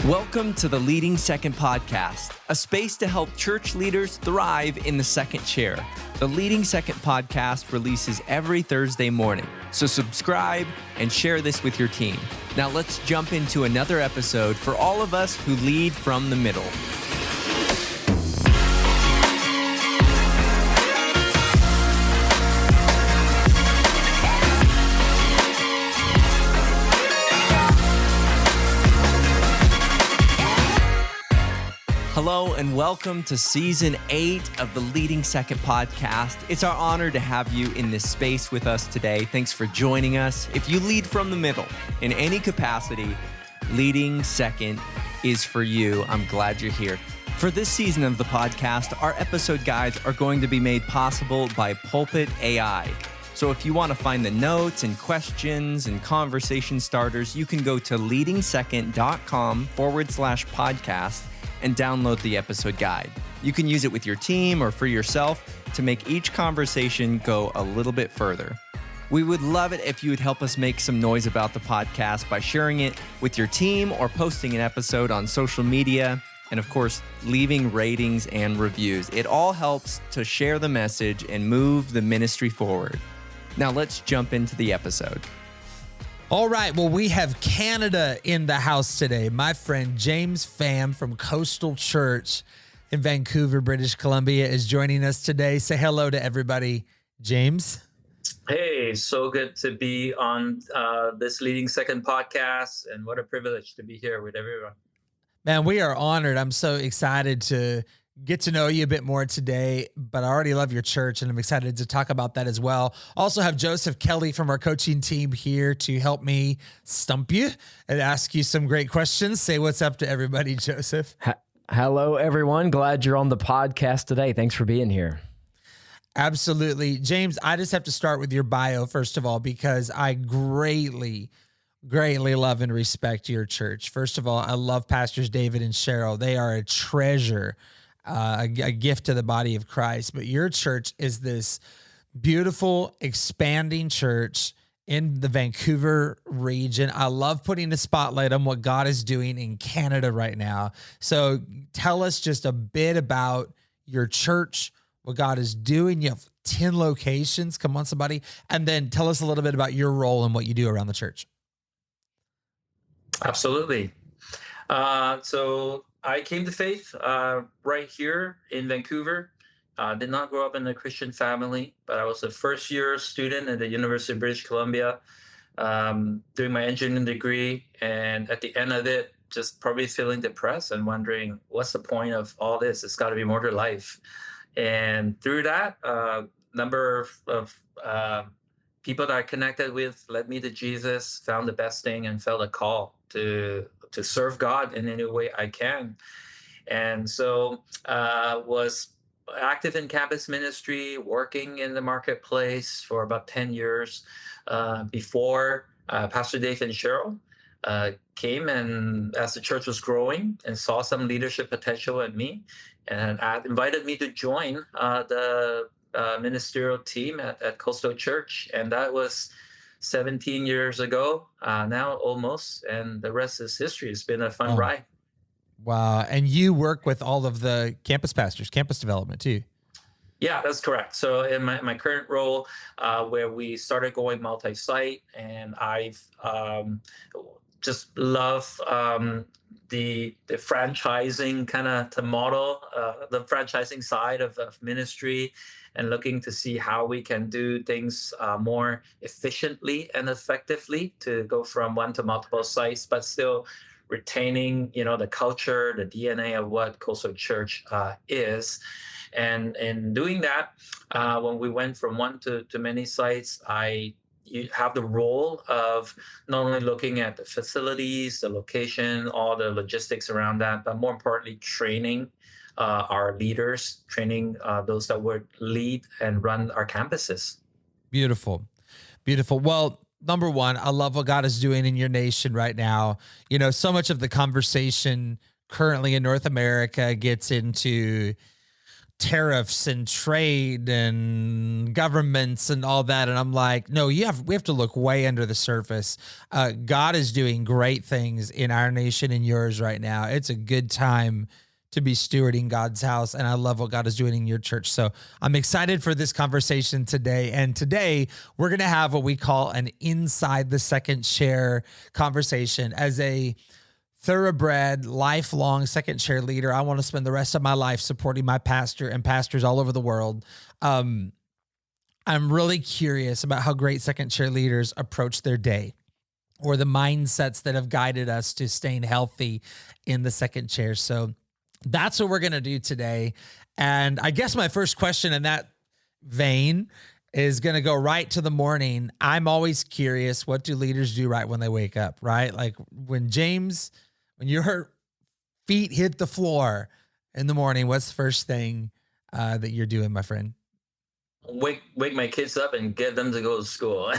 Welcome to the Leading Second Podcast, a space to help church leaders thrive in the second chair. The Leading Second Podcast releases every Thursday morning, so subscribe and share this with your team. Now let's jump into another episode for all of us who lead from the middle. Hello and welcome to Season 8 of the Leading Second Podcast. It's our honor to have you in this space with us today. Thanks for joining us. If you lead from the middle in any capacity, Leading Second is for you. I'm glad you're here. For this season of the podcast, our episode guides are going to be made possible by Pulpit AI. So if you want to find the notes and questions and conversation starters, you can go to leadingsecond.com/podcast and download the episode guide. You can use it with your team or for yourself to make each conversation go a little bit further. We would love it if you would help us make some noise about the podcast by sharing it with your team or posting an episode on social media, and of course, leaving ratings and reviews. It all helps to share the message and move the ministry forward. Now let's jump into the episode. All right, well, we have Canada in the house today. My friend James Pham from Coastal Church in Vancouver, British Columbia is joining us today. Say hello to everybody, James. Hey, so good to be on this Leading Second podcast, and what a privilege to be here with everyone. Man, we are honored. I'm so excited to get to know you a bit more today, but I already love your church and I'm excited to talk about that as well. Also have Joseph Kelley from our coaching team here to help me stump you and ask you some great questions. Say what's up to everybody, Joseph. Hello, everyone. Glad you're on the podcast today. Thanks for being here. Absolutely. James, I just have to start with your bio, first of all, because I greatly love and respect your church. First of all, I love Pastors David and Cheryl. They are a treasure, a gift to the body of Christ. But your church is this beautiful, expanding church in the Vancouver region. I love putting the spotlight on what God is doing in Canada right now. So tell us just a bit about your church, what God is doing. You have 10 locations. Come on, somebody. And then tell us a little bit about your role and what you do around the church. Absolutely. So I came to faith right here in Vancouver. Did not grow up in a Christian family, but I was a first-year student at the University of British Columbia doing my engineering degree. And at the end of it, just probably feeling depressed and wondering, what's the point of all this? It's got to be more to life. And through that, number of people that I connected with led me to Jesus, found the best thing, and felt a call to serve God in any way I can. And so was active in campus ministry, working in the marketplace for about 10 years before Pastor Dave and Cheryl came, and as the church was growing and saw some leadership potential in me, and invited me to join the ministerial team at Coastal Church. And that was 17 years ago now, almost, and the rest is history. It's been a fun ride. Wow. And you work with all of the campus pastors, campus development too. Yeah, that's correct. So in my current role, where we started going multi-site, and I've just love the franchising kind of to model the franchising side of ministry, and looking to see how we can do things more efficiently and effectively to go from one to multiple sites, but still retaining, the culture, the DNA of what Coastal Church is. And in doing that, when we went from one to many sites, you have the role of not only looking at the facilities, the location, all the logistics around that, but more importantly, training our leaders, training those that would lead and run our campuses. Beautiful. Well, number one, I love what God is doing in your nation right now. So much of the conversation currently in North America gets into tariffs and trade and governments and all that. And I'm like, no, we have to look way under the surface. God is doing great things in our nation and yours right now. It's a good time to be stewarding God's house. And I love what God is doing in your church. So I'm excited for this conversation today. And today we're going to have what we call an inside the second chair conversation. As a thoroughbred, lifelong second chair leader, I want to spend the rest of my life supporting my pastor and pastors all over the world. I'm really curious about how great second chair leaders approach their day, or the mindsets that have guided us to staying healthy in the second chair. So that's what we're going to do today. And I guess my first question in that vein is going to go right to the morning. I'm always curious, what do leaders do right when they wake up, right? Like when your feet hit the floor in the morning, what's the first thing that you're doing, my friend? Wake my kids up and get them to go to school.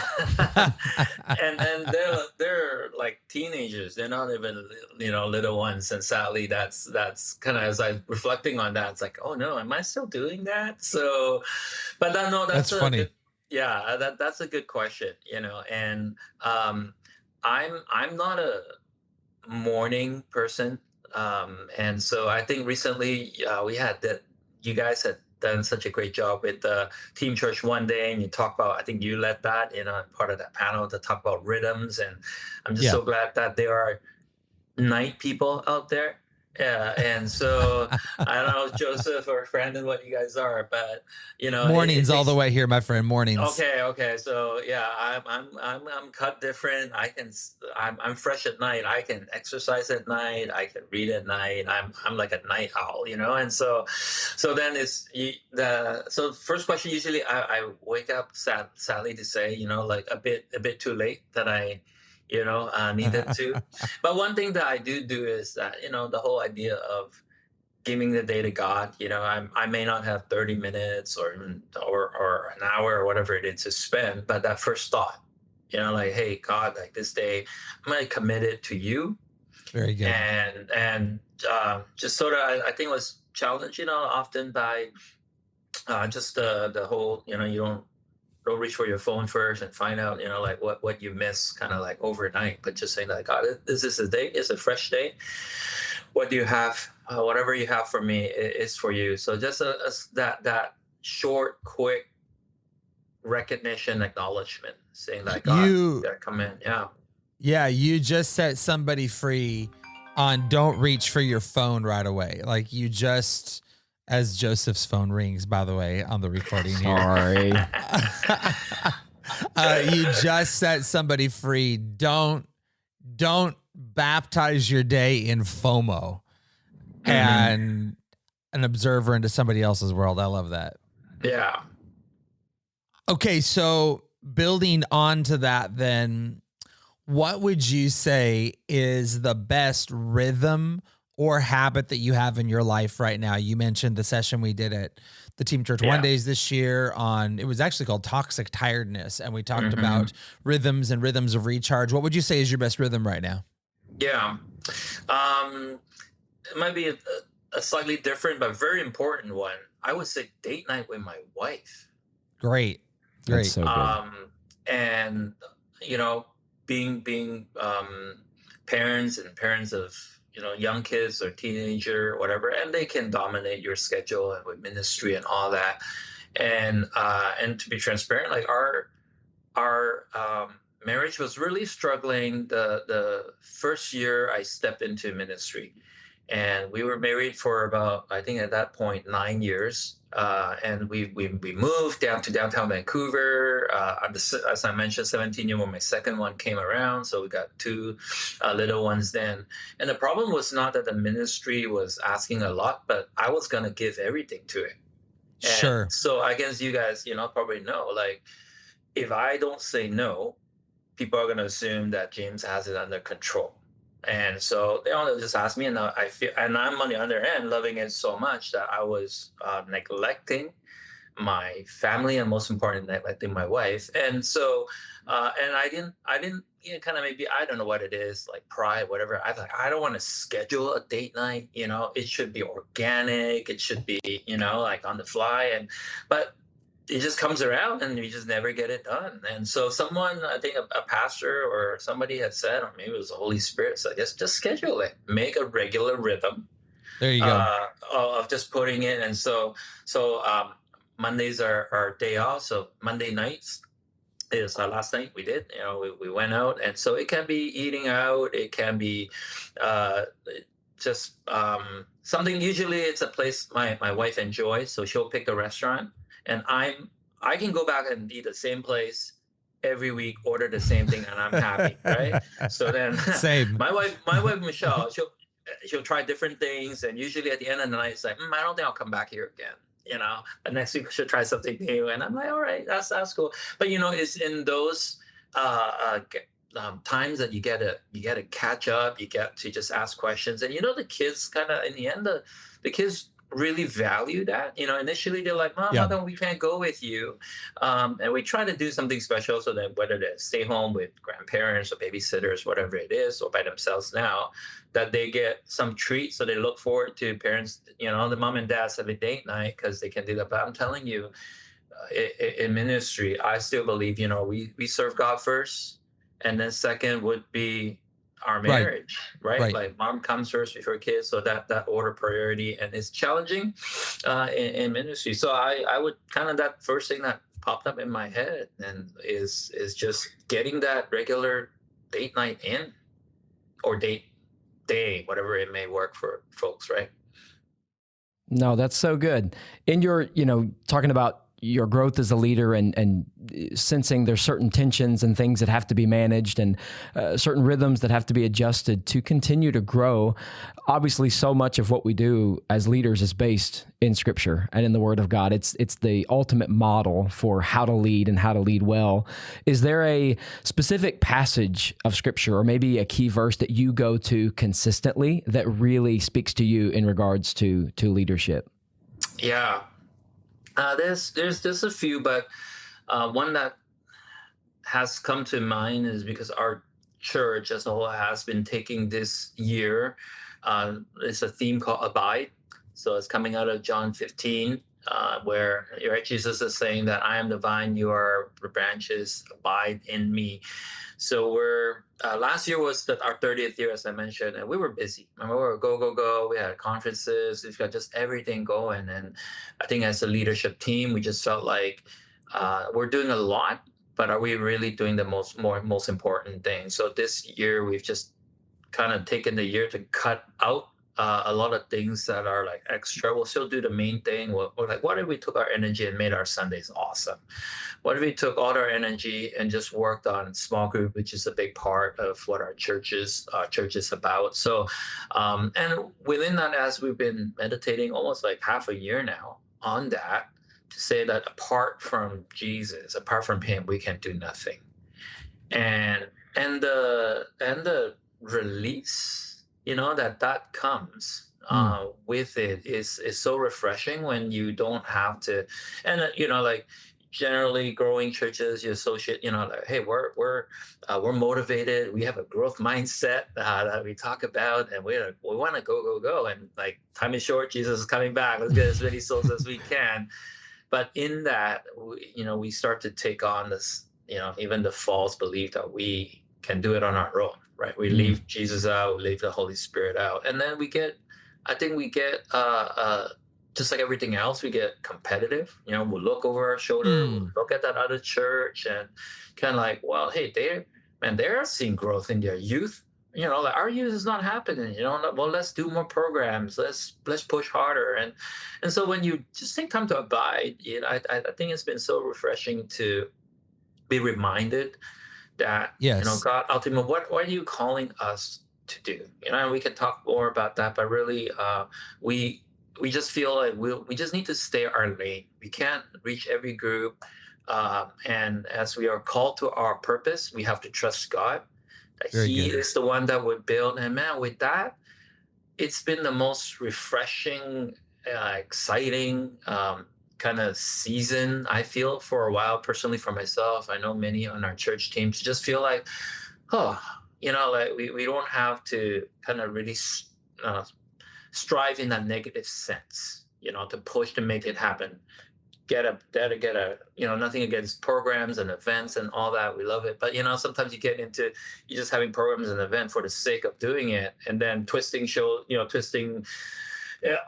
and they're like teenagers. They're not even little ones. And sadly, that's kind of, as I'm reflecting on that, it's like, oh no, am I still doing that? So, but that's funny. That's a good question. And I'm not a morning person, and so I think recently we had that. You guys had done such a great job with the Team Church one day, and you talk about, I think you led that in a part of that panel to talk about rhythms, and I'm just so glad that there are night people out there. Yeah, and so I don't know, Joseph or Brandon, what you guys are, but mornings all the way here, my friend. Mornings. Okay. So yeah, I'm cut different. I'm fresh at night. I can exercise at night. I can read at night. I'm like a night owl, and so then so first question, usually I wake up sadly to say, like a bit too late that I needed to. But one thing that I do is that, the whole idea of giving the day to God, I may not have 30 minutes or an hour or whatever it is to spend, but that first thought, like, hey, God, like this day, I'm going to commit it to you. Very good. And just sort of, I think was challenged, often by just the whole, you don't reach for your phone first and find out, like what you miss kind of like overnight, but just saying like, God, this is a day, it's a fresh day. What do you have? Whatever you have for me is for you. So just that short, quick recognition, acknowledgement, saying like, God, you gotta come in. Yeah. Yeah. You just set somebody free on don't reach for your phone right away. Like you just, as Joseph's phone rings, by the way, on the recording here. Sorry. You just set somebody free. Don't baptize your day in FOMO and an observer into somebody else's world. I love that. Yeah. Okay, so building onto that then, what would you say is the best rhythm or habit that you have in your life right now? You mentioned the session we did at the Team Church One Days this year it was actually called Toxic Tiredness. And we talked about rhythms and rhythms of recharge. What would you say is your best rhythm right now? Yeah. It might be a slightly different, but very important one. I would say date night with my wife. Great. That's so good. And, being parents of, young kids or teenager or whatever, and they can dominate your schedule and with ministry and all that. And to be transparent, like our marriage was really struggling the first year I stepped into ministry. And we were married for about, I think at that point, 9 years. And we moved down to downtown Vancouver. As I mentioned, 17 years when my second one came around. So we got two little ones then. And the problem was not that the ministry was asking a lot, but I was going to give everything to it. And sure. So I guess you guys, probably know, like, if I don't say no, people are going to assume that James has it under control. And so they all just ask me, and I feel, and I'm on the other end loving it so much that I was neglecting my family, and most importantly, I think my wife. And so, and I didn't, kind of maybe, I don't know what it is, like pride, whatever. I thought, I don't want to schedule a date night, it should be organic. It should be, like on the fly. But it just comes around and we just never get it done. And so someone, I think a pastor or somebody had said, or maybe it was the Holy Spirit, said, just schedule it, make a regular rhythm There you go. of just putting it. And so Mondays are our day off. So Monday nights is last night we did, we went out. And so it can be eating out. It can be just something. Usually it's a place my wife enjoys. So she'll pick a restaurant, and I can go back and eat the same place every week, order the same thing, and I'm happy, right? So then Same. my wife Michelle, she'll try different things, and usually at the end of the night it's like, I don't think I'll come back here again. And next week she'll try something new, and I'm like, all right, that's cool. But it's in those times that you get to catch up, you get to just ask questions. And the kids kind of, in the end, the kids really value that. Initially they're like, Mom, how come we can't go with you? And we try to do something special, so that whether they stay home with grandparents or babysitters, whatever it is, or by themselves now, that they get some treat. So they look forward to parents, the mom and dads have a date night because they can do that. But I'm telling you, in ministry, I still believe, we serve God first, and then second would be our marriage, right? Like mom comes first before kids, so that order priority, and it's challenging in ministry. So I would kind of, that first thing that popped up in my head and is just getting that regular date night in, or date day, whatever it may work for folks, right? No, that's so good. In your, talking about your growth as a leader and sensing there's certain tensions and things that have to be managed, and certain rhythms that have to be adjusted to continue to grow. Obviously, so much of what we do as leaders is based in Scripture and in the Word of God. It's the ultimate model for how to lead and how to lead well. Is there a specific passage of Scripture, or maybe a key verse that you go to consistently that really speaks to you in regards to leadership? Yeah. There's a few, but one that has come to mind is because our church as a whole has been taking this year. It's a theme called Abide. So it's coming out of John 15, where Jesus is saying that I am the vine, you are the branches, abide in me. So we're last year was our 30th year, as I mentioned, and we were busy. Remember, we were go. We had conferences. We've got just everything going. And I think as a leadership team, we just felt like we're doing a lot, but are we really doing the most important thing? So this year, we've just kind of taken the year to cut out a lot of things that are like extra. We'll still do the main thing. We're like, what if we took our energy and made our Sundays awesome? What if we took all our energy and just worked on small group, which is a big part of what our church is about. So, and within that, as we've been meditating almost like half a year now on that, to say that apart from Jesus, apart from Him, we can do nothing. And the release, that comes with it is so refreshing when you don't have to. And like generally growing churches, you associate, like, hey, we're motivated, we have a growth mindset that we talk about, and we want to go, and like time is short, Jesus is coming back, let's get as many souls as we can. But in that, we start to take on this, even the false belief that we can do it on our own. Right, we leave Jesus out, we leave the Holy Spirit out, and then we get just like everything else, we get competitive. We'll look over our shoulder, we'll look at that other church, and kind of like, well, hey, they're seeing growth in their youth. Like our youth is not happening. Well, let's do more programs. Let's push harder, and so when you just take time to abide, I think it's been so refreshing to be reminded that, God, ultimately, what are you calling us to do? And we can talk more about that, but really, we just feel like we just need to stay our lane. We can't reach every group, and as we are called to our purpose, we have to trust God that He is the one that would build. And man, with that, it's been the most refreshing, exciting, kind of season, I feel, for a while. Personally, for myself, I know many on our church teams just feel like, oh, like we don't have to kind of really strive in that negative sense, to push to make it happen. Get a nothing against programs and events and all that, we love it, but sometimes you get into you just having programs and event for the sake of doing it, and then twisting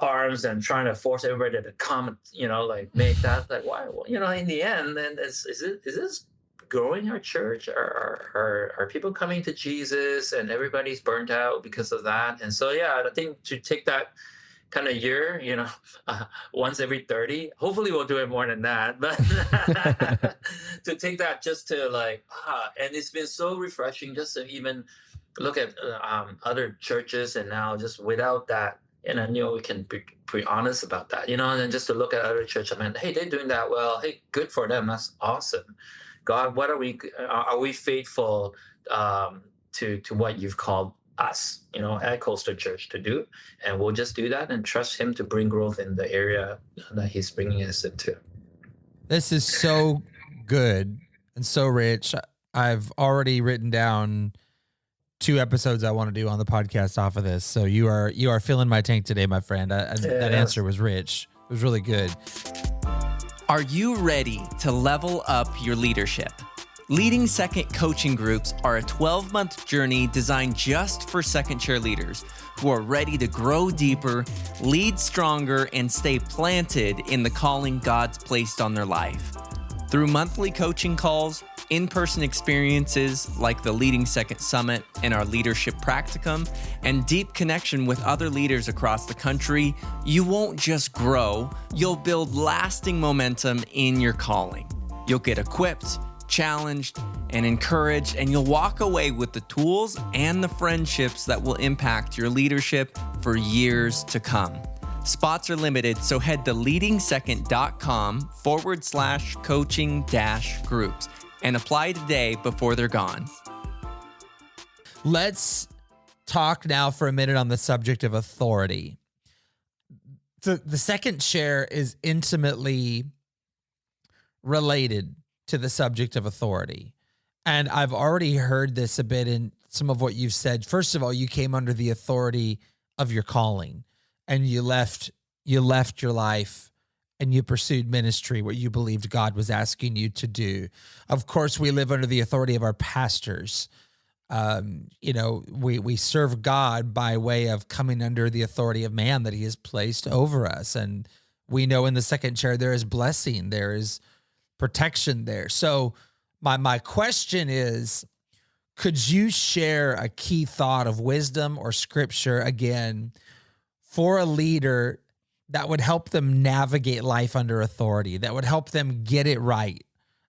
arms and trying to force everybody to come, like make that, like, why, in the end, then is this growing our church? Are people coming to Jesus and everybody's burnt out because of that? And so, yeah, I think to take that kind of year, once every 30, hopefully we'll do it more than that, but to take that just to like, and it's been so refreshing just to even look at other churches, and now just without that, and we can be pretty honest about that, and then just to look at other churches, hey, they're doing that well, hey, good for them, that's awesome. God, what are we faithful to what you've called us, at Coastal Church to do? And we'll just do that and trust him to bring growth in the area that he's bringing us into. This is so good and so rich. I've already written down 2 episodes I want to do on the podcast off of this. So you are filling my tank today, my friend. That answer was rich. It was really good. Are you ready to level up your leadership? Leading Second coaching groups are a 12-month journey designed just for second chair leaders who are ready to grow deeper, lead stronger, and stay planted in the calling God's placed on their life. Through monthly coaching calls, in-person experiences like the Leading Second Summit and our Leadership Practicum, and deep connection with other leaders across the country, you won't just grow, you'll build lasting momentum in your calling. You'll get equipped, challenged, and encouraged, and you'll walk away with the tools and the friendships that will impact your leadership for years to come. Spots are limited, so head to leadingsecond.com/coaching-groups and apply today before they're gone. Let's talk now for a minute on the subject of authority. The second chair is intimately related to the subject of authority. And I've already heard this a bit in some of what you've said. First of all, you came under the authority of your calling, and you left your life and you pursued ministry, what you believed God was asking you to do. Of course, we live under the authority of our pastors. We serve God by way of coming under the authority of man that he has placed over us. And we know in the second chair, there is blessing, there is protection there. So my question is, could you share a key thought of wisdom or scripture, again, for a leader that would help them navigate life under authority, that would help them get it right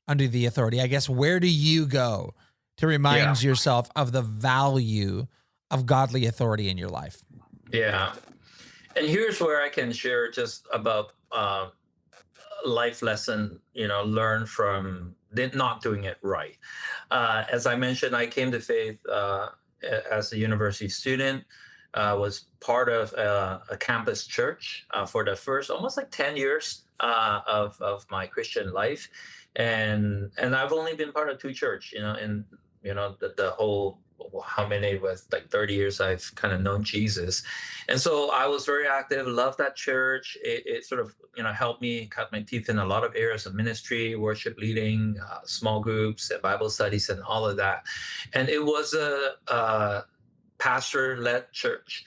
under the authority? I guess, where do you go to remind yourself of the value of godly authority in your life? Yeah. And here's where I can share just about life lesson, learn from not doing it right. As I mentioned, I came to faith as a university student, was part of a campus church for the first almost like 10 years of my Christian life. And I've only been part of 2 church, in, the whole, how many, was like 30 years I've kind of known Jesus. And so I was very active, loved that church. It sort of, helped me cut my teeth in a lot of areas of ministry, worship leading, small groups, and Bible studies, and all of that. And it was a pastor-led church.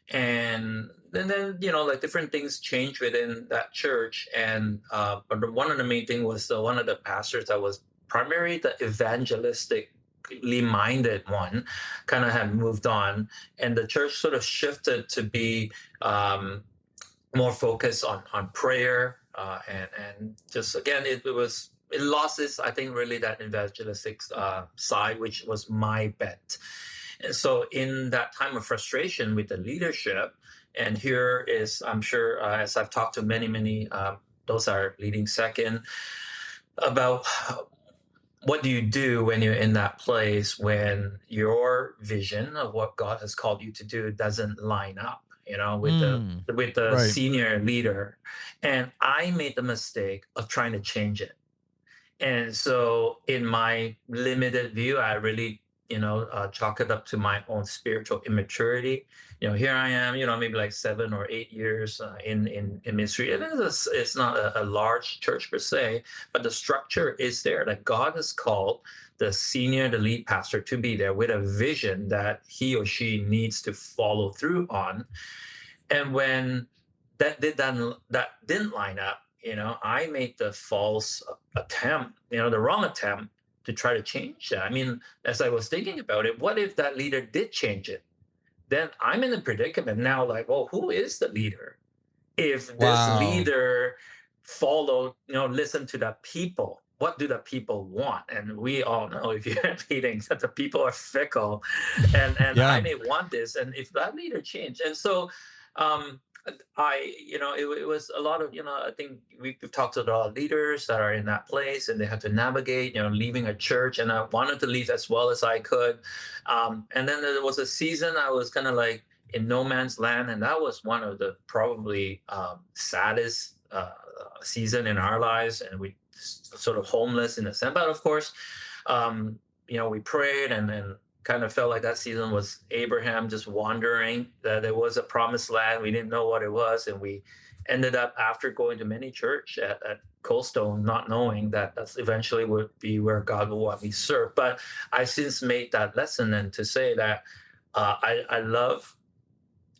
And then, like different things changed within that church. And but one of the main thing was one of the pastors that was primarily the evangelistically minded one kind of had moved on, and the church sort of shifted to be more focused on prayer, and just, again, it lost its, I think, really that evangelistic side, which was my bet. And so in that time of frustration with the leadership, and here is, I'm sure, as I've talked to many, those are leading second, about what do you do when you're in that place when your vision of what God has called you to do doesn't line up, with the Right. senior leader, and I made the mistake of trying to change it. And so, in my limited view, I really, chalk it up to my own spiritual immaturity. Here I am, maybe like 7 or 8 years in ministry. It's not a large church per se, but the structure is there. Like God has called the lead pastor to be there with a vision that he or she needs to follow through on. And when that didn't line up, I made the false attempt, the wrong attempt to try to change that. I mean, as I was thinking about it, what if that leader did change it? Then I'm in a predicament now, like, well, who is the leader? If this Wow. leader followed, listen to the people, what do the people want? And we all know, if you're leading, that the people are fickle, and I Yeah. may want this, and if that leader changed, and so um, it was a lot of, I think we've talked to a lot of leaders that are in that place, and they have to navigate, leaving a church, and I wanted to leave as well as I could, and then there was a season I was kind of like in no man's land, and that was one of the probably saddest season in our lives, and we sort of homeless in a sense. But of course, we prayed, and then kind of felt like that season was Abraham just wandering, that there was a promised land. We didn't know what it was. And we ended up, after going to many church at Coldstone, not knowing that that's eventually would be where God will want me to serve. But I since made that lesson, and to say that I love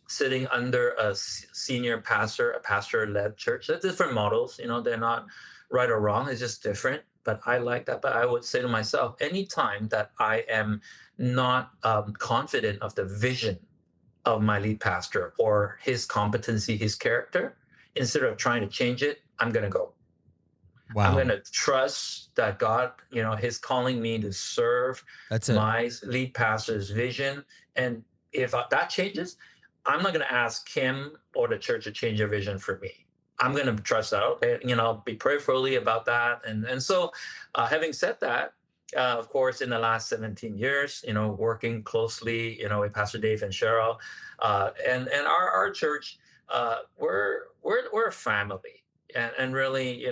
sitting under a senior pastor, a pastor-led church. They're different models, they're not right or wrong. It's just different. But I like that. But I would say to myself, anytime that I am not confident of the vision of my lead pastor or his competency, his character, instead of trying to change it, I'm going to go. I'm Wow. going to trust that God, He's calling me to serve That's it. my lead pastor's vision. And if that changes, I'm not going to ask him or the church to change their vision for me. I'm going to trust that, okay, be prayerfully about that. And so, having said that, of course, in the last 17 years, working closely, with Pastor Dave and Cheryl, and our church, we're a family. And really,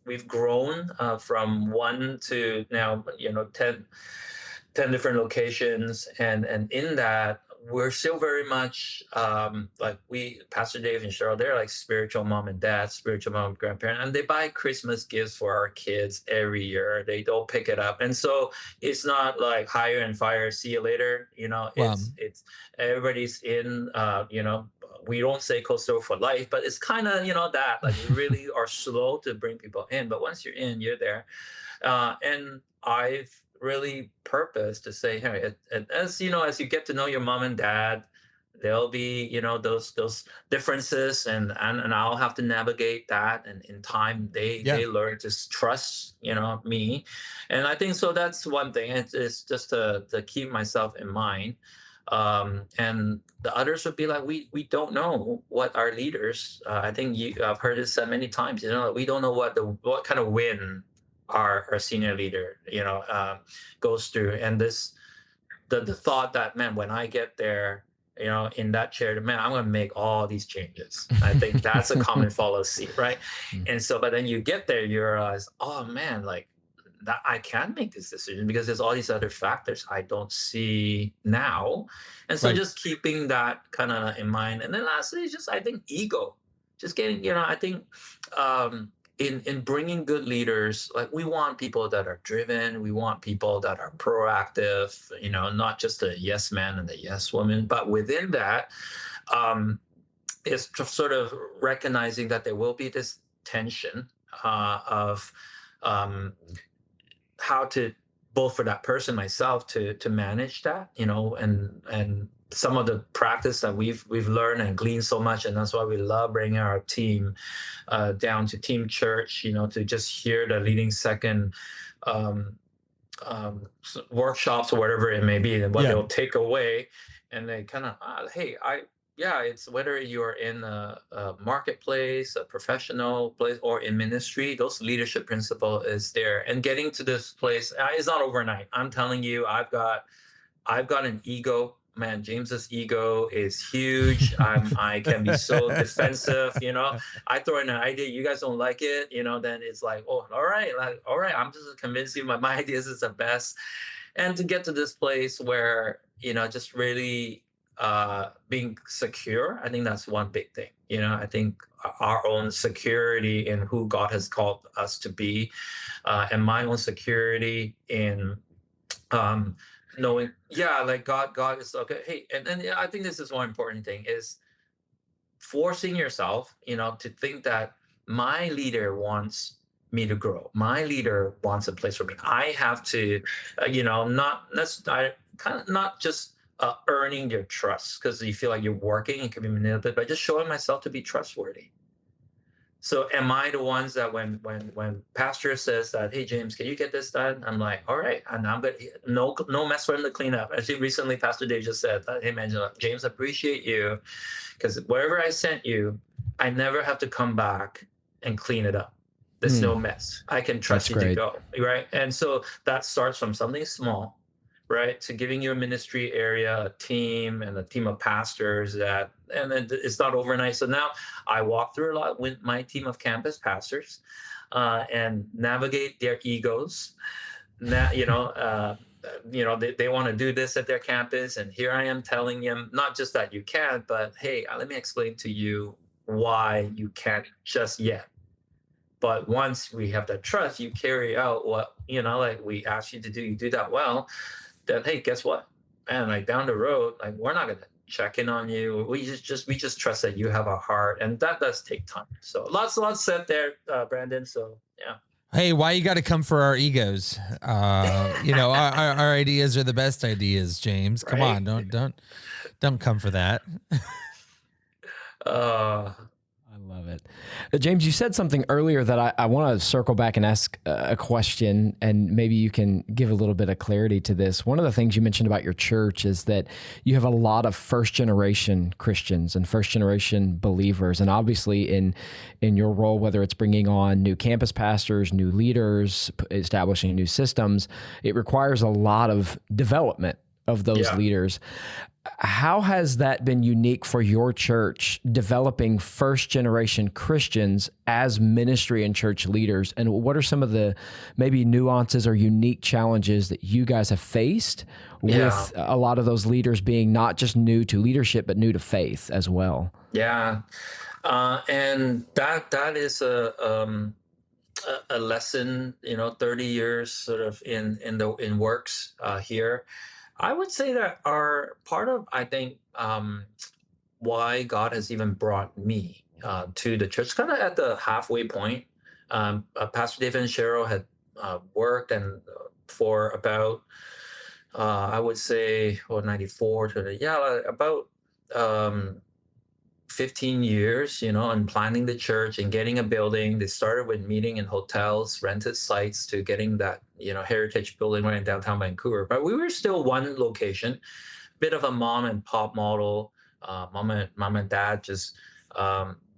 we've grown from one to now, 10 different locations, and in that we're still very much like Pastor Dave and Cheryl, they're like spiritual mom and dad, spiritual mom and grandparent, and they buy Christmas gifts for our kids every year. They don't pick it up, and so it's not like hire and fire, see you later. Wow. It's everybody's in. We don't say coastal for life, but it's kind of that, like, we really are slow to bring people in, but once you're in, you're there. And I've really purpose to say, hey, as as you get to know your mom and dad, there'll be those differences, and I'll have to navigate that, and in time they learn to trust me. And I think so that's one thing. It's just to keep myself in mind. And the others would be like, we don't know what our leaders, I think I've heard it said many times, we don't know what kind of wind our senior leader goes through. And the thought that, man, when I get there, in that chair, man, I'm going to make all these changes. I think that's a common fallacy, right? And so, but then you get there, you realize, oh man, like that I can make this decision because there's all these other factors I don't see now. And so, Right. just keeping that kind of in mind. And then lastly, is just, I think, ego. Just getting, I think, in bringing good leaders, like, we want people that are driven, we want people that are proactive, not just a yes man and a yes woman, but within that, is sort of recognizing that there will be this tension of how to, both for that person, myself, to manage that, and some of the practice that we've learned and gleaned so much, and that's why we love bringing our team down to team church, to just hear the leading second workshops or whatever it may be, and what they'll take away, and they kind of, hey, it's whether you're in a marketplace, a professional place, or in ministry, those leadership principle is there. And getting to this place is not overnight. I'm telling you, I've got an ego. man, James's ego is huge. I can be so defensive, I throw in an idea, you guys don't like it, then it's like, oh, all right, I'm just convinced you my ideas is the best. And to get to this place where, just really being secure, I think that's one big thing. I think our own security in who God has called us to be, and my own security in knowing, like God is okay. Hey, and then I think this is one important thing is forcing yourself, to think that my leader wants me to grow. My leader wants a place for me. I have to, not just earning their trust because you feel like you're working and can be manipulated, but just showing myself to be trustworthy. So am I the ones that when pastor says that, hey James, can you get this done? I'm like, all right, and I'm gonna no mess for him to clean up. Actually, recently Pastor Dave just said, hey man, James, I appreciate you because wherever I sent you, I never have to come back and clean it up. There's no mess. I can trust you to go, right? And so that starts from something small, right, to giving you a ministry area, a team, and a team of pastors and then it's not overnight. So now I walk through a lot with my team of campus pastors and navigate their egos. Now, they want to do this at their campus, and here I am telling them not just that you can't, but hey, let me explain to you why you can't just yet. But once we have that trust, you carry out what, like we ask you to do, you do that well, then, hey, guess what? Man, like down the road, like we're not going to check in on you. We just trust that you have a heart, and that does take time. So lots said there, Brandon. So yeah. Hey, why you got to come for our egos? Our ideas are the best ideas, James. Come Right? on, don't come for that. I love it. James, you said something earlier that I want to circle back and ask a question, and maybe you can give a little bit of clarity to this. One of the things you mentioned about your church is that you have a lot of first-generation Christians and first-generation believers, and obviously in your role, whether it's bringing on new campus pastors, new leaders, establishing new systems, it requires a lot of development of those leaders. How has that been unique for your church, developing first-generation Christians as ministry and church leaders? And what are some of the maybe nuances or unique challenges that you guys have faced with a lot of those leaders being not just new to leadership, but new to faith as well? Yeah. And that is a lesson, 30 years sort of in works here. I would say that are part of, I think, why God has even brought me to the church, kind of at the halfway point. Pastor David and Cheryl had worked and for about, I would say, 94 to about 15 years, and planning the church and getting a building. They started with meeting in hotels, rented sites to getting that, heritage building right in downtown Vancouver. But we were still one location, bit of a mom and pop model. Mom and dad just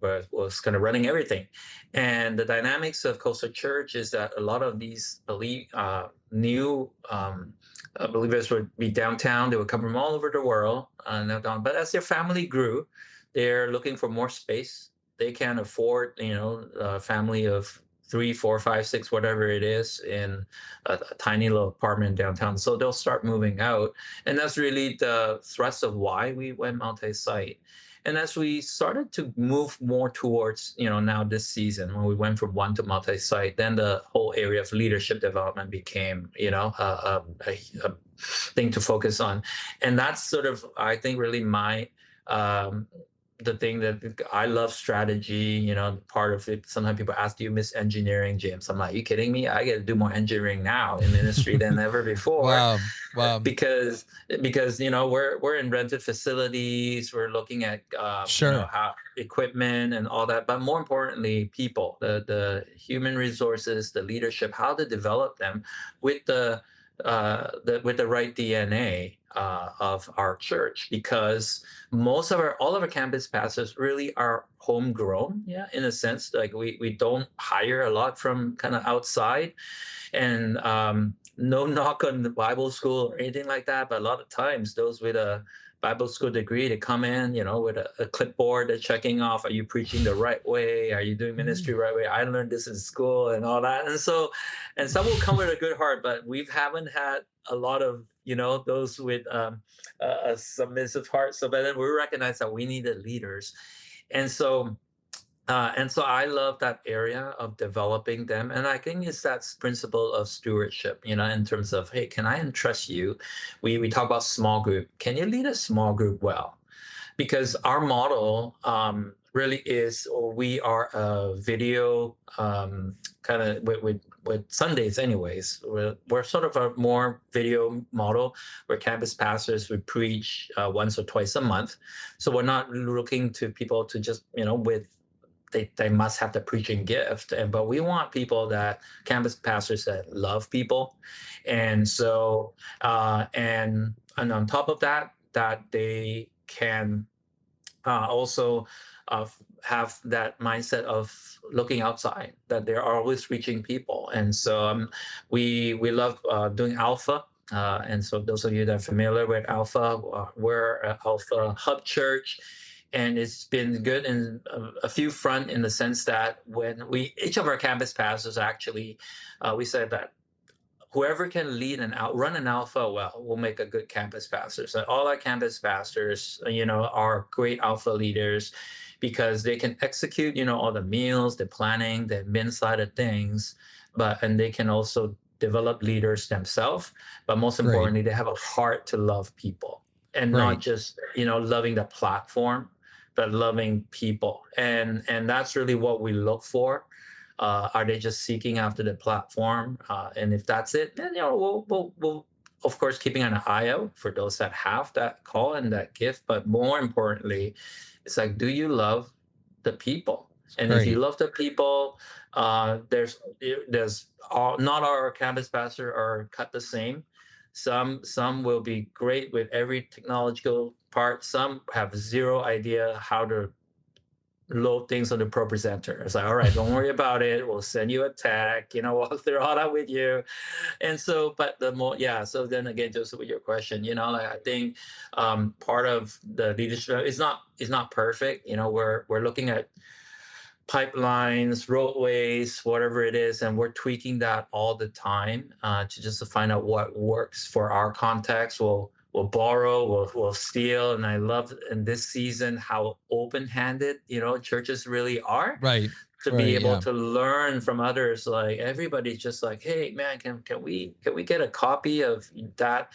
was kind of running everything. And the dynamics of Coastal Church is that a lot of these new believers would be downtown. They would come from all over the world. But as their family grew, they're looking for more space. They can't afford, a family of 3, 4, 5, 6, whatever it is, in a tiny little apartment downtown. So they'll start moving out. And that's really the thrust of why we went multi-site. And as we started to move more towards, now this season, when we went from one to multi-site, then the whole area of leadership development became, a thing to focus on. And that's sort of, I think, really my the thing that I love strategy, part of it. Sometimes people ask, do you miss engineering, James? I'm like, you kidding me? I get to do more engineering now in ministry than ever before. Wow. Because we're in rented facilities. We're looking at how equipment and all that, but more importantly, people, the human resources, the leadership, how to develop them with the right DNA of our church, because all of our campus pastors really are homegrown, in a sense. Like we don't hire a lot from kind of outside, and no knock on the Bible school or anything like that, but a lot of times those with a Bible school degree to come in, with a clipboard, they're checking off, are you preaching the right way? Are you doing ministry the right way? I learned this in school and all that. And some will come with a good heart, but we haven't had a lot of, those with a submissive heart. So, but then we recognize that we needed leaders. And so I love that area of developing them. And I think it's that principle of stewardship, in terms of, hey, can I entrust you? We talk about small group. Can you lead a small group well? Because our model really is, or we are a video kind of with Sundays anyways. We're sort of a more video model where campus pastors would preach once or twice a month. So we're not looking to people to just, they must have the preaching gift, but we want people that campus pastors that love people, and so and on top of that, that they can also have that mindset of looking outside, that they're always reaching people, and so we love doing Alpha. And so those of you that are familiar with Alpha, we're an Alpha Hub Church. And it's been good in a few front, in the sense that when each of our campus pastors actually, we said that whoever can lead run an Alpha well will make a good campus pastor. So all our campus pastors, are great Alpha leaders, because they can execute, all the meals, the planning, the admin side of things, and they can also develop leaders themselves. But most importantly, they have a heart to love people, and not just, loving the platform, but loving people. And that's really what we look for. Are they just seeking after the platform? And if that's it, then, we'll of course, keeping an eye out for those that have that call and that gift. But more importantly, it's like, do you love the people? And if you love the people, there's not our campus pastor are cut the same. Some will be great with every technological part. Some have zero idea how to load things on the ProPresenter. It's like, all right, don't worry about it. We'll send you a tag, walk through all that with you. And so, but so then again, Joseph, with your question, I think part of the leadership is not perfect. We're looking at pipelines, roadways, whatever it is, and we're tweaking that all the time to find out what works for our context. We'll borrow, we'll steal, and I love in this season how open-handed churches really are. To be able to learn from others. Like, everybody's just like, hey man, can we get a copy of that?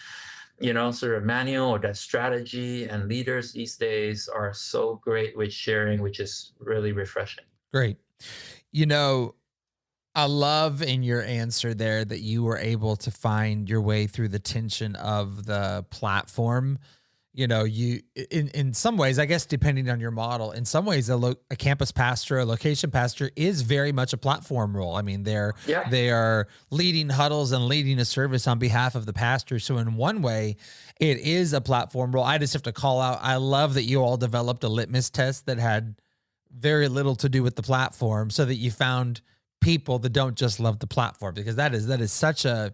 Sort of manual or that strategy. And leaders these days are so great with sharing, which is really refreshing. Great. I love in your answer there that you were able to find your way through the tension of the platform. You in some ways, I guess, depending on your model, in some ways, a campus pastor, a location pastor is very much a platform role. I mean, they are leading huddles and leading a service on behalf of the pastor. So in one way, it is a platform role. I just have to call out, I love that you all developed a litmus test that had very little to do with the platform, so that you found people that don't just love the platform, because that is such a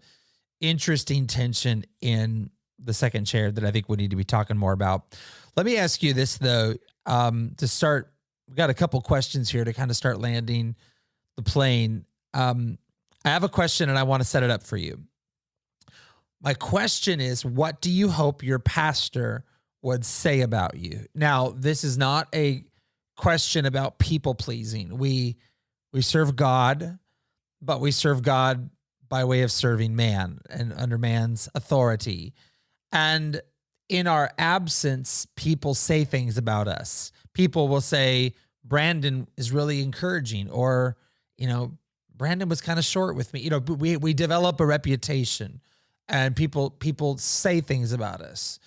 interesting tension in the second chair that I think we need to be talking more about. Let me ask you this though, to start. We've got a couple questions here to kind of start landing the plane. I have a question and I want to set it up for you. My question is, what do you hope your pastor would say about you? Now, this is not a question about people pleasing. We serve God, but we serve God by way of serving man and under man's authority. And in our absence, people say things about us. People will say, Brandon is really encouraging, or, Brandon was kind of short with me. We develop a reputation, and people say things about us.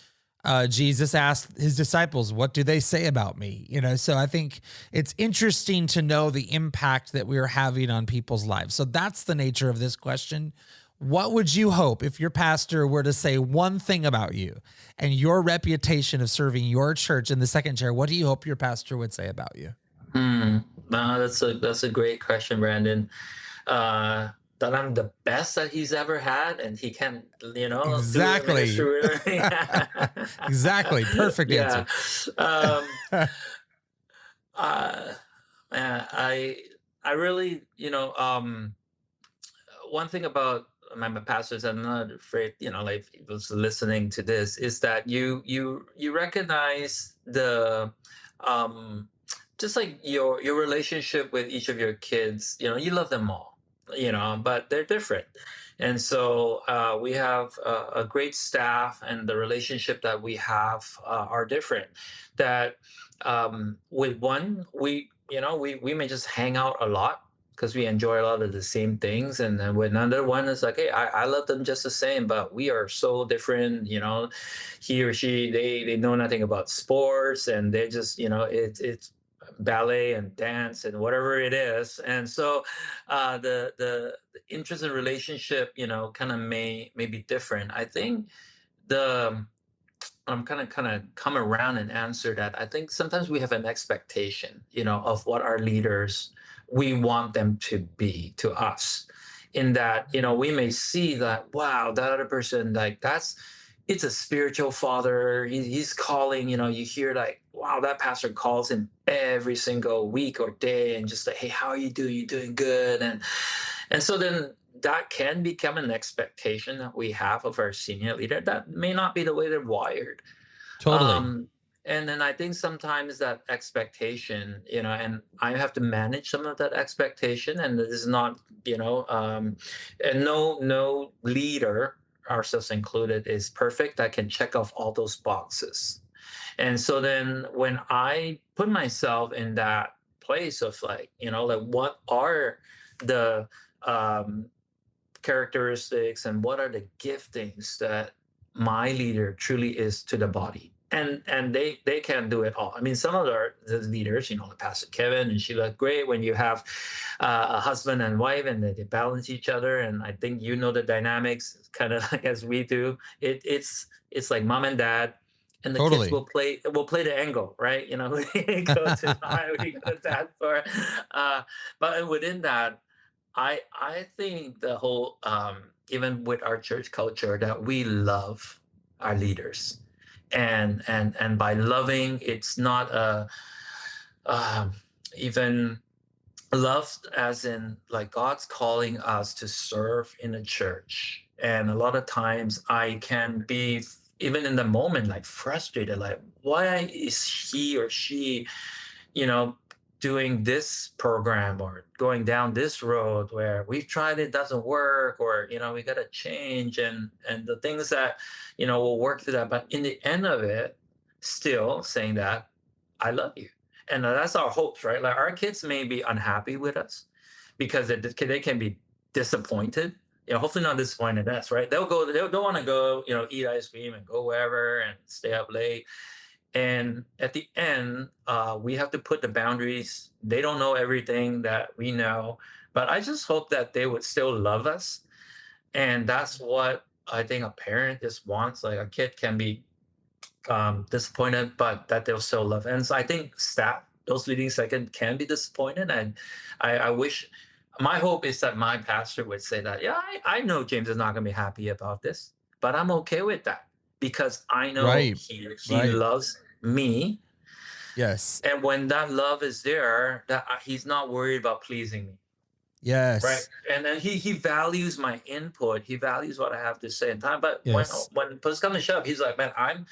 Jesus asked his disciples, what do they say about me? So I think it's interesting to know the impact that we're having on people's lives. So that's the nature of this question. What would you hope if your pastor were to say one thing about you and your reputation of serving your church in the second chair? What do you hope your pastor would say about you? That's a great question, Brandon. that I'm the best that he's ever had, and he can't, do the Exactly. ministry with me. Exactly. Perfect Yeah. answer. Um, uh, I really, one thing about my pastors, I'm not afraid, like people's listening to this, is that you recognize the um just like your relationship with each of your kids. You love them all, but they're different. And so we have a great staff, and the relationship that we have are different. That with one, we may just hang out a lot because we enjoy a lot of the same things. And then with another one, it's like, hey, I love them just the same, but we are so different. He or she, they know nothing about sports, and they just, it's ballet and dance and whatever it is. And so the interest and relationship, kind of may be different. I think the I'm kind of come around and answer that. I think sometimes we have an expectation, of what our leaders, we want them to be to us. In that, we may see that, wow, that other person, like it's a spiritual father. He's calling, you hear like, wow, that pastor calls him every single week or day and just like, hey, how are you doing? You doing good? And so then that can become an expectation that we have of our senior leader that may not be the way they're wired. Totally. um and then I think sometimes that expectation, and I have to manage some of that expectation, and this is not, and no leader, ourselves included, is perfect, that can check off all those boxes. And so then when I put myself in that place of like, like what are the um characteristics and what are the giftings that my leader truly is to the body, and they can do it all. I mean, some of the leaders, like Pastor Kevin and Sheila, great when you have a husband and wife and they balance each other. And I think the dynamics kind of like as we do. It's like mom and dad, and the kids Totally. will play the angle, right? We go to mom, we go to dad for but within that, I think the whole, even with our church culture, that we love our leaders. And by loving, it's not um even love as in like God's calling us to serve in a church. And a lot of times I can be, even in the moment, like frustrated, like why is he or she, you know, doing this program or going down this road where we've tried, it doesn't work, or we got to change, and the things that will work through that. But in the end of it, still saying that I love you. And that's our hopes, right? Like our kids may be unhappy with us because they can be disappointed. Hopefully not disappointed at us, right? They'll want to go, eat ice cream and go wherever and stay up late. And at the end, we have to put the boundaries. They don't know everything that we know, but I just hope that they would still love us. And that's what I think a parent just wants. Like a kid can be disappointed, but that they'll still love. And so I think staff, those leading second, can be disappointed. And I wish, my hope is that my pastor would say that, yeah, I know James is not going to be happy about this, but I'm okay with that because I know Right. he Right. loves me. Yes. And when that love is there, that he's not worried about pleasing me. Right. Yes. And then he values my input. He values what I have to say in time. But Yes. when push comes to shove, he's like, man,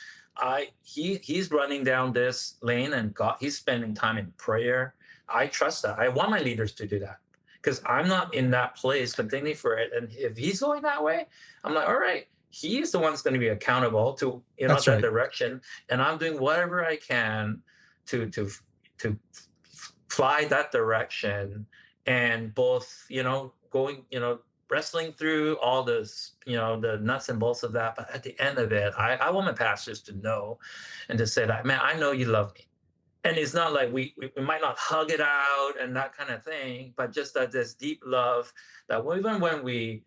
he's running down this lane, and he's spending time in prayer. I trust that. I want my leaders to do that because I'm not in that place continuing for it. And if he's going that way, I'm like, all right, he is the one that's going to be accountable to That's that right. direction. And I'm doing whatever I can to fly that direction, and both going wrestling through all this, the nuts and bolts of that. But at the end of it, I want my pastors to know and to say that, man, I know you love me. And it's not like we might not hug it out and that kind of thing, but just that this deep love that even when we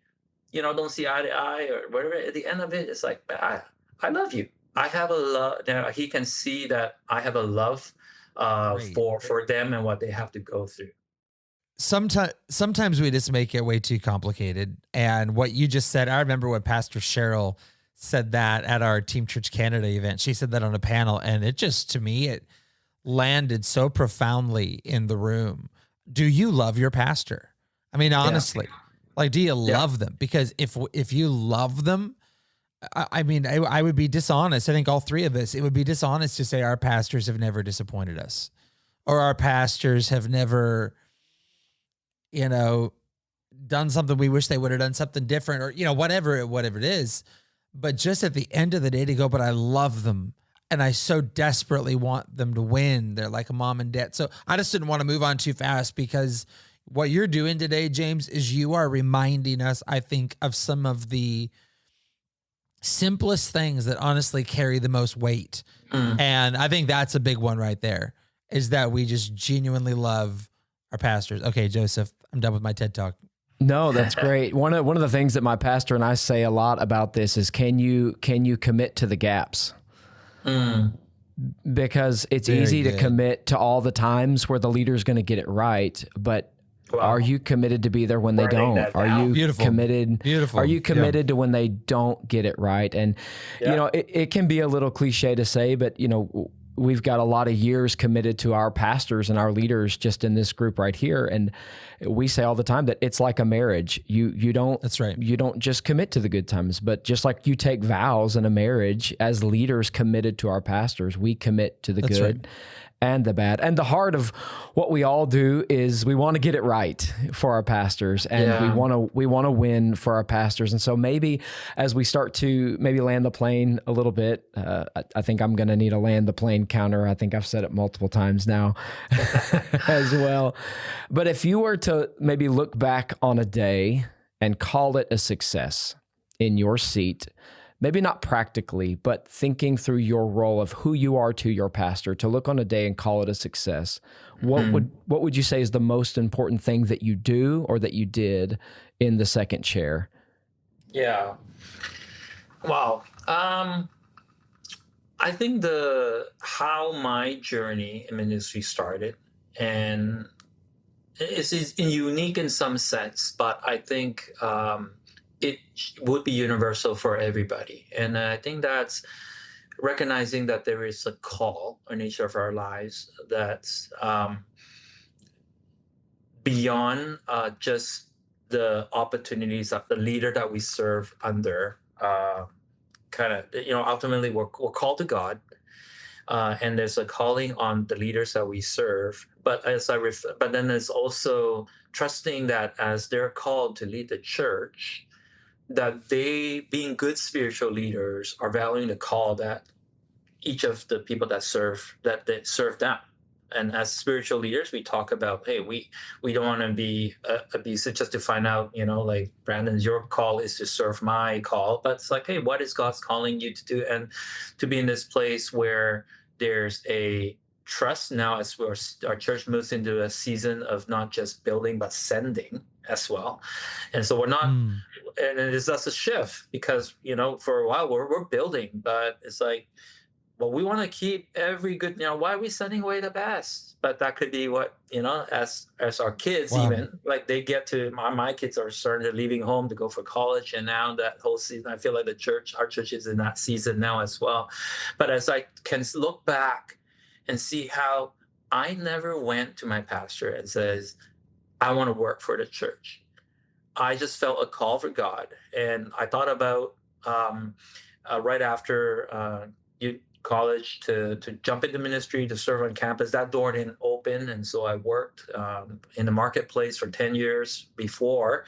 don't see eye to eye or whatever, at the end of it, it's like, I love you. I have a love. He can see that I have a love Great. for them and what they have to go through. sometimes we just make it way too complicated. And what you just said, I remember when Pastor Cheryl said that at our Team Church Canada event. She said that on a panel, and it just, to me, it landed so profoundly in the room. Do you love your pastor? I mean, honestly, like, do you love them? Because if you love them, I mean, I would be dishonest. I think all three of us, it would be dishonest to say our pastors have never disappointed us, or our pastors have never, done something we wish they would have done something different, or, whatever it is. But just at the end of the day to go, but I love them and I so desperately want them to win. They're like a mom and dad. So I just didn't want to move on too fast, because what you're doing today, James, is you are reminding us, I think, of some of the simplest things that honestly carry the most weight. And I think that's a big one right there, is that we just genuinely love our pastors. Okay, Joseph, I'm done with my TED Talk. No, that's great. One of the things that my pastor and I say a lot about this is, can you commit to the gaps? Because it's easy to commit to all the times where the leader's going to get it right, but are you committed to be there when they don't? Are you committed? Are you committed to when they don't get it right? And it can be a little cliche to say, but we've got a lot of years committed to our pastors and our leaders just in this group right here. And we say all the time that it's like a marriage. You don't, that's right. You don't just commit to the good times, but just like you take vows in a marriage, as leaders committed to our pastors, we commit to the good and the bad. And the heart of what we all do is we want to get it right for our pastors, and we want to win for our pastors. And so maybe as we start to maybe land the plane a little bit, I think I'm going to need a land the plane counter. I think I've said it multiple times now as well. But if you were to maybe look back on a day and call it a success in your seat, maybe not practically, but thinking through your role of who you are to your pastor, to look on a day and call it a success, what would you say is the most important thing that you do or that you did in the second chair? Yeah. Wow. I think how my journey in ministry started, and it's unique in some sense, but I think it would be universal for everybody. And I think that's recognizing that there is a call on each of our lives that's beyond just the opportunities of the leader that we serve under. Ultimately we're called to God, and there's a calling on the leaders that we serve. But but then there's also trusting that as they're called to lead the church, that they, being good spiritual leaders, are valuing the call that each of the people that serve them. And as spiritual leaders, we talk about, hey, we don't want to be abusive just to find out, like, Brandon, your call is to serve my call. But it's like, hey, what is God's calling you to do? And to be in this place where there's a trust now, as our church moves into a season of not just building, but sending as well. And so we're not, and that's a shift, because, for a while we're building, but it's like, well, we want to keep every good, why are we sending away the best? But that could be what, as our kids, even, like, they get to, my kids are starting to leaving home to go for college. And now that whole season, I feel like our church is in that season now as well. But as I can look back and see how I never went to my pastor and says, I want to work for the church. I just felt a call for God. And I thought about right after college to jump into ministry, to serve on campus. That door didn't open. And so I worked in the marketplace for 10 years before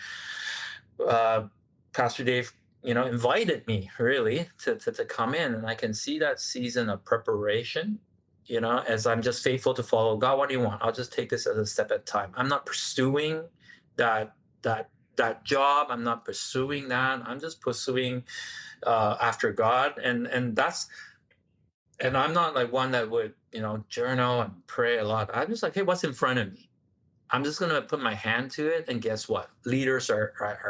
Pastor Dave, invited me really to come in. And I can see that season of preparation, as I'm just faithful to follow God. What do you want? I'll just take this as a step at a time. I'm not pursuing that job. I'm not pursuing that. I'm just pursuing after God. And I'm not like one that would, journal and pray a lot. I'm just like, hey, what's in front of me? I'm just going to put my hand to it. And guess what? Leaders are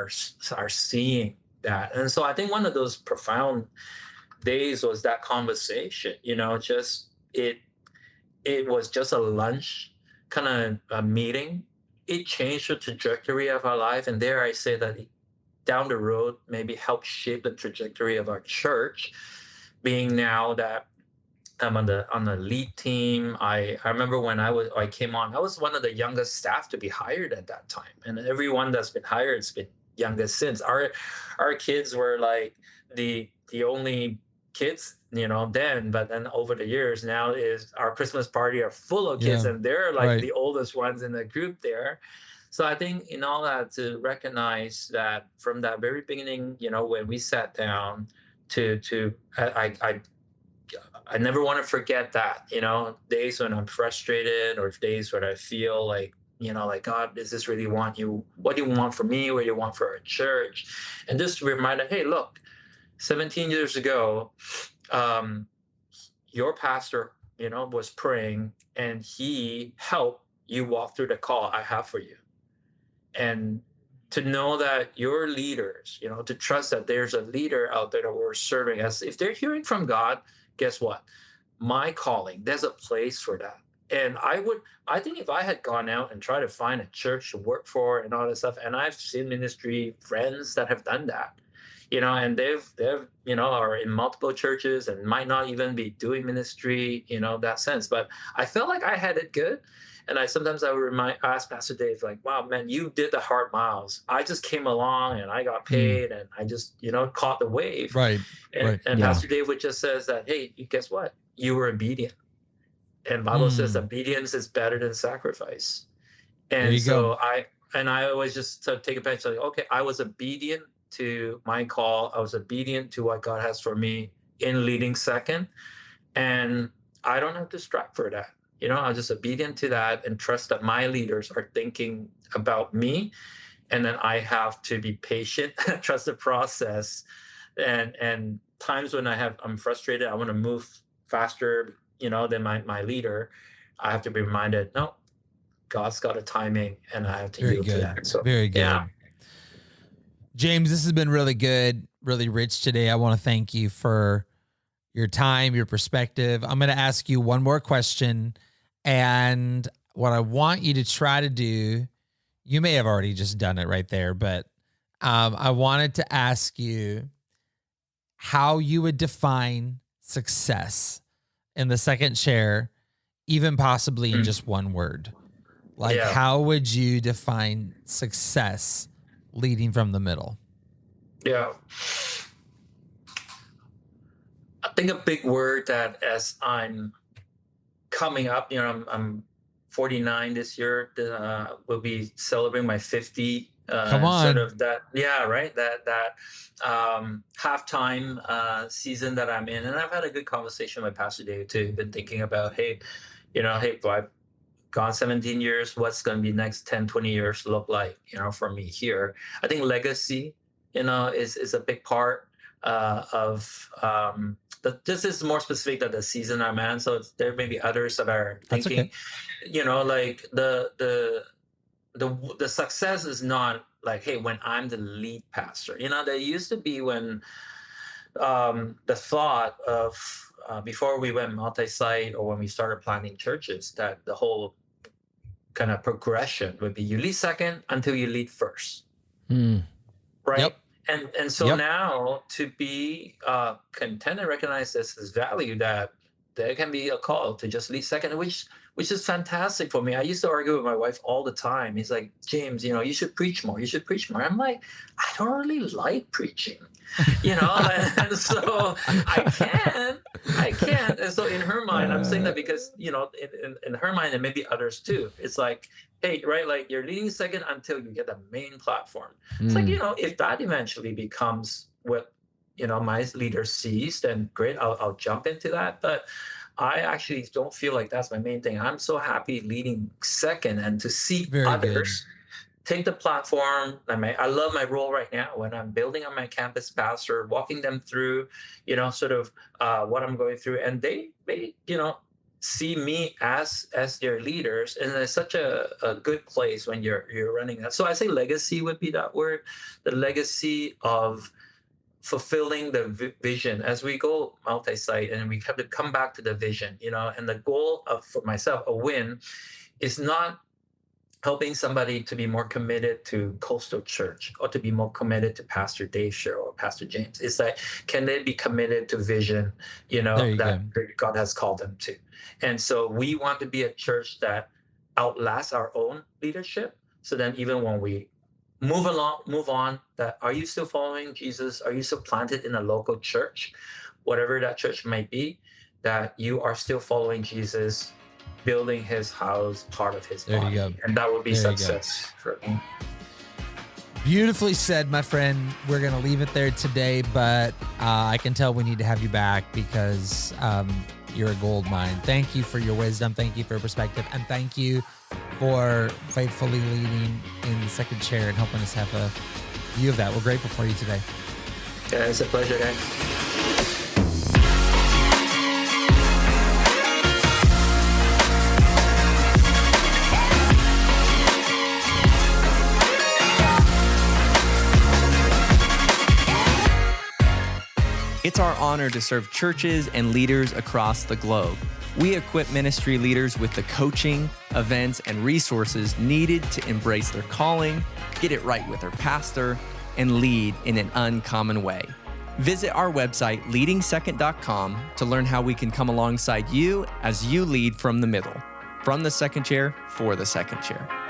seeing that. And so I think one of those profound days was that conversation, it was just a lunch kind of a meeting. it changed the trajectory of our life. And dare I say that down the road, maybe helped shape the trajectory of our church, being now that I'm on the lead team. I remember when I came on, I was one of the youngest staff to be hired at that time, and everyone that's been hired has been youngest since. Our kids were like the only kids, then. But then over the years, now is our Christmas party are full of kids, Yeah. and they're like Right. the oldest ones in the group there. So I think in all that, to recognize that from that very beginning, when we sat down to I never want to forget that, days when I'm frustrated or days when I feel like, like, God, does this really want you? What do you want from me? What do you want for our church? And just to remind them, hey, look, 17 years ago, um, your pastor, was praying and he helped you walk through the call I have for you. And to know that your leaders, to trust that there's a leader out there that we're serving, as if they're hearing from God, guess what? My calling, there's a place for that. And I think if I had gone out and tried to find a church to work for and all this stuff, and I've seen ministry friends that have done that, and they've, are in multiple churches and might not even be doing ministry, that sense. But I felt like I had it good. And I would ask Pastor Dave, like, wow, man, you did the hard miles. I just came along and I got paid and I just, caught the wave. Right. And Right. Yeah. Pastor Dave would just says that, hey, guess what? You were obedient. And Bible says obedience is better than sacrifice. There And you go. so I always just sort of take a bench, like, okay, I was obedient to my call. I was obedient to what God has for me in leading second. And I don't have to strive for that. I'm just obedient to that and trust that my leaders are thinking about me. And then I have to be patient, trust the process. And times when I'm frustrated, I want to move faster, than my leader. I have to be reminded, no, God's got a timing and I have to Very yield to good. that. So Very good. yeah. James, this has been really good, really rich today. I want to thank you for your time, your perspective. I'm going to ask you one more question. And what I want you to try to do, you may have already just done it right there, but I wanted to ask you how you would define success in the second chair, even possibly in just one word. Like, Yeah. how would you define success leading from the middle? Yeah. I think a big word that as I'm coming up, I'm 49 this year. Will be celebrating my 50. Come on. Sort of that. Yeah, right. That halftime season that I'm in, and I've had a good conversation with Pastor Dave too. Been thinking about, hey, I've gone 17 years. What's going to be next 10, 20 years look like, for me here? I think legacy, is a big part of. This is more specific than the season I'm in, so there may be others that are That's thinking, okay. like the success is not like, hey, when I'm the lead pastor. There used to be when the thought of before we went multi-site or when we started planting churches, that the whole kind of progression would be you lead second until you lead first, right? Yep. And so Yep. now to be content and recognize this value, that there can be a call to just lead second, which is fantastic for me. I used to argue with my wife all the time. He's like, James, you should preach more. You should preach more. I'm like, I don't really like preaching, and so I can't. And so in her mind, I'm saying that because, in her mind, and maybe others too, it's like, hey, right, like you're leading second until you get the main platform. It's like, if that eventually becomes what, my leader sees, then great, I'll jump into that. But I actually don't feel like that's my main thing. I'm so happy leading second and to see Very others take the platform. I love my role right now when I'm building on my campus pastor, walking them through, sort of what I'm going through, and they see me as their leaders, and it's such a good place when you're running that. So I say legacy would be that word, the legacy of fulfilling the vision as we go multi-site, and we have to come back to the vision, and the goal for myself, a win, is not helping somebody to be more committed to Coastal Church or to be more committed to Pastor Dave Sherrill or Pastor James. It's like, can they be committed to vision, that God has called them to? And so we want to be a church that outlasts our own leadership. So then even when we move on, that are you still following Jesus? Are you still planted in a local church, whatever that church might be, that you are still following Jesus, building his house, part of his body. You go. And that would be success for me. Beautifully said, my friend. We're going to leave it there today, but I can tell we need to have you back because you're a gold mine. Thank you for your wisdom. Thank you for your perspective. And thank you for faithfully leading in the second chair and helping us have a view of that. We're grateful for you today. Yeah, it's a pleasure, guys. It's our honor to serve churches and leaders across the globe. We equip ministry leaders with the coaching, events, and resources needed to embrace their calling, get it right with their pastor, and lead in an uncommon way. Visit our website, leadingsecond.com, to learn how we can come alongside you as you lead from the middle, from the second chair for the second chair.